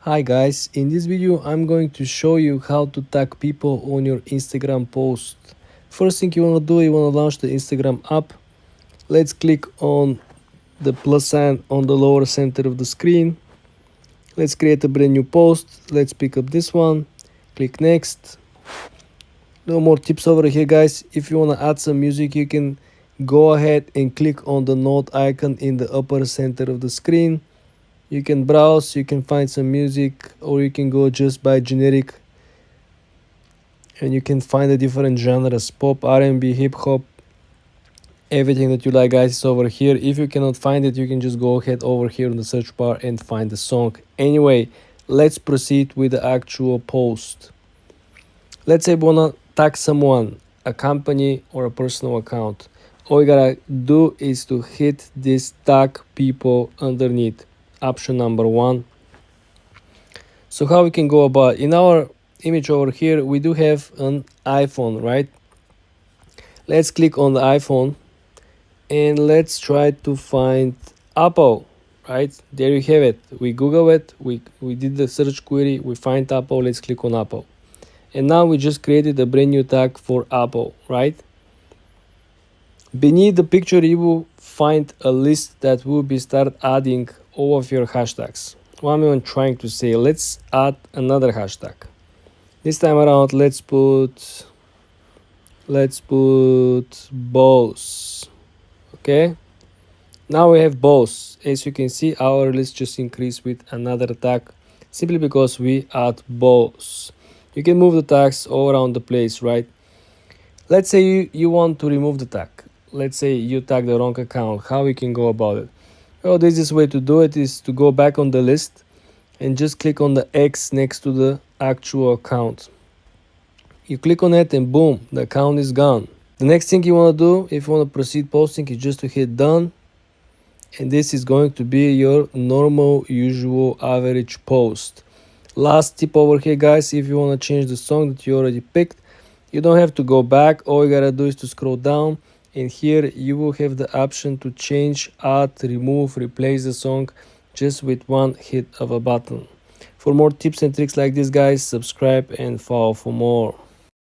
Hi guys, in this video I'm going to show you how to tag people on your Instagram post. First thing you want to do, you want to launch the Instagram app. Let's click on the plus sign on the lower center of the screen. Let's create a brand new post. Let's pick up this one. Click next. No more tips over here guys. If you want to add some music, you can go ahead and click on the note icon in the upper center of the screen. You can browse, you can find some music, or you can go just by generic and you can find the different genres: pop, R&B, hip-hop, everything that you like guys is over here. If you cannot find it, you can just go ahead over here in the search bar and find the song. Anyway, let's proceed with the actual post. Let's say we wanna tag someone, a company or a personal account. All you gotta do is to hit this tag people underneath, option number 1. So how we can go about, in our image over here we do have an iPhone, right? Let's click on the iPhone and let's try to find Apple. Right there you have it. We Google it, we did the search query, we find Apple. Let's click on Apple, and now we just created a brand new tag for Apple. Right beneath the picture you will find a list that will be start adding all of your hashtags. What I'm trying to say, let's add another hashtag. This time around let's put boss. Okay, now we have boss. As you can see, our list just increased with another tag simply because we add boss. You can move the tags all around the place, right? Let's say you want to remove the tag. Let's say you tag the wrong account. How we can go about it? Well, the easiest way to do it is to go back on the list and just click on the X next to the actual account. You click on it and boom, the account is gone. The next thing you want to do, if you want to proceed posting, is just to hit done, and this is going to be your normal, usual, average post. Last tip over here guys, if you want to change the song that you already picked, you don't have to go back. All you gotta do is to scroll down, and here you will have the option to change, add, remove, replace the song just with one hit of a button. For more tips and tricks like this guys, subscribe and follow for more.